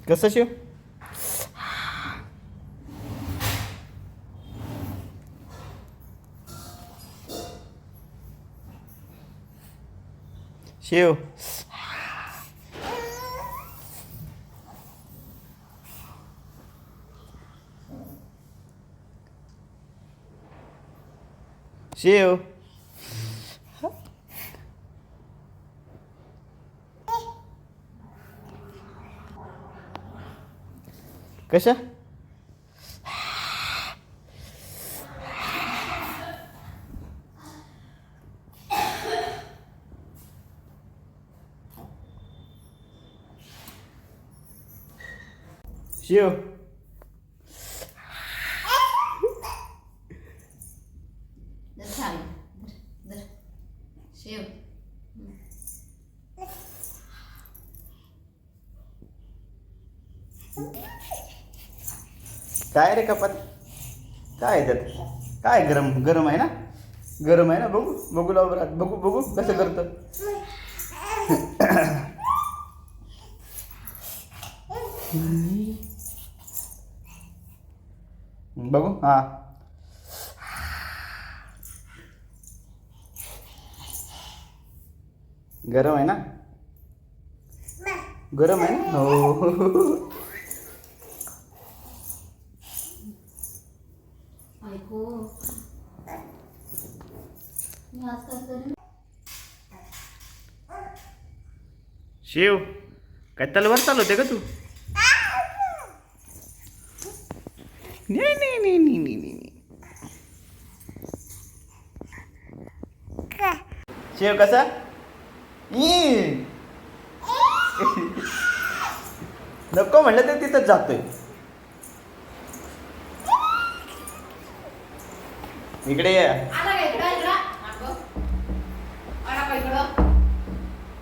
कसं शिव? शिव शिव कशा? शिव शिव काय रे कपात? काय त्यात? काय गरम गरम आहे ना? गरम आहे ना? बघू बघू लाव बरं, बघू बघू कसं करतं. बघू हा. गरम आहे ना? गरम आहे ना? हो. ऐकू मी आज काय करेन. शिव काय तलवार चालवते का तू? नाही नाही नाही नाही नाही नाही. शिव कसा? नको म्हणलं तर तिथंच जातोय. इकडे ये. आला का इकडं इकडं अगं आला का इकडं.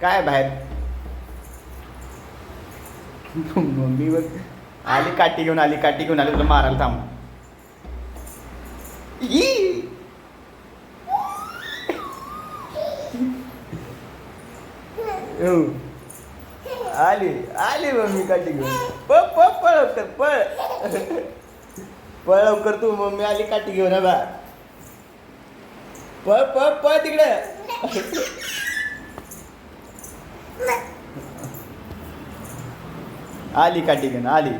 काय बाहेर? मम्मी बघ आली, काठी घेऊन आली, काठी घेऊन आली तुला मारायला. थांब. ई. हो. आली आली मम्मी काठी घेऊन. पळ पळ पळ लवकर पळ. पळ लवकर तू, मम्मी आली काठी घेऊन. बा पळ पळ पळ तिकडे. आली काठी घेऊन आली.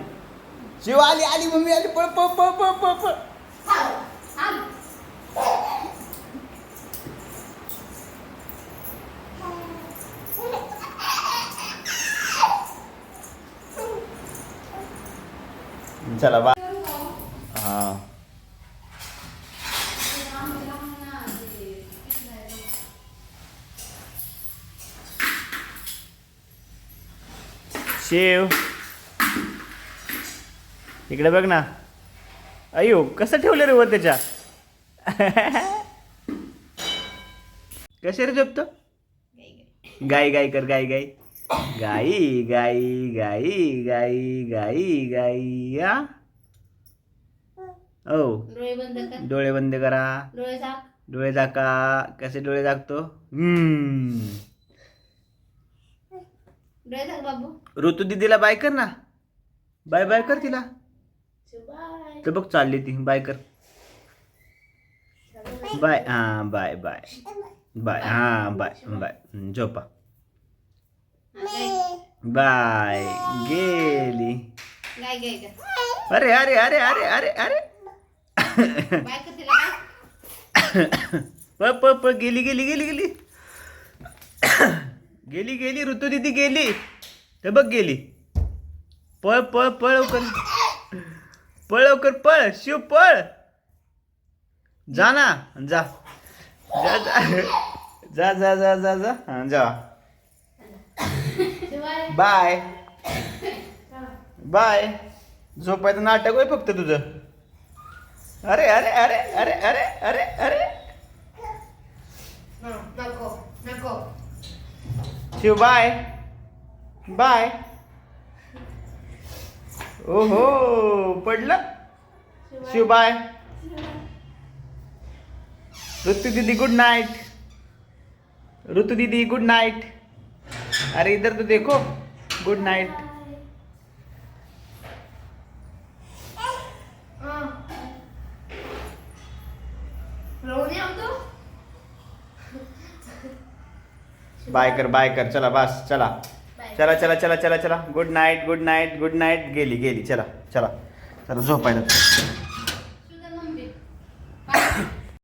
शिव आली आली मम्मी आली. पळ पळ पळ पळ पळ पळ. चला बा. हा शिव इकडे बघ ना. अयो कसं ठेवलं रे वर त्याच्या. कसे रे झोपतो? गाई गाई कर, गाई गाई गाई गाई गाई गाई गाई गाई. या ओ डोळे बंद कर. डोळे बंद करा. डोळे झाक. डोळे झाका. कसे डोळे झाकतो? डोळे झाक बाबू. ऋतू दीदीला बाय कर ना. बाय बाय कर तिला. बाय तर बघ चालली ती. बाय कर. बाय. हा बाय बाय बाय. हा बाय बाय. झोपा. बाय. गेली. गाय गाय गाय. अरे अरे अरे अरे अरे अरे. बाय कर तिला बाय. पळ पळ पळ. गेली गेली गेली गेली. गेली गेली. ऋतू दीदी गेली. ते बघ गेली. पळ पळ पळ लवकर. पळ लवकर पळ. शिव पळ. जा ना. जा जा जा जा जा जा जा. हा जा. Bye bye. झोपायचं नाटक होय फक्त तुझं. अरे अरे अरे अरे अरे अरे अरे. नको नको. Shiv bye bye. ओहो पडलं. शिव बाय. ऋतु दीदी गुड नाइट. ऋतु दीदी गुड नाइट. अरे इधर तो देखो. Good Knight. रोहन होतो. बाय कर चला बस चला चला चला चला चला चला good night good night good night गेली चला चला चला झोपायला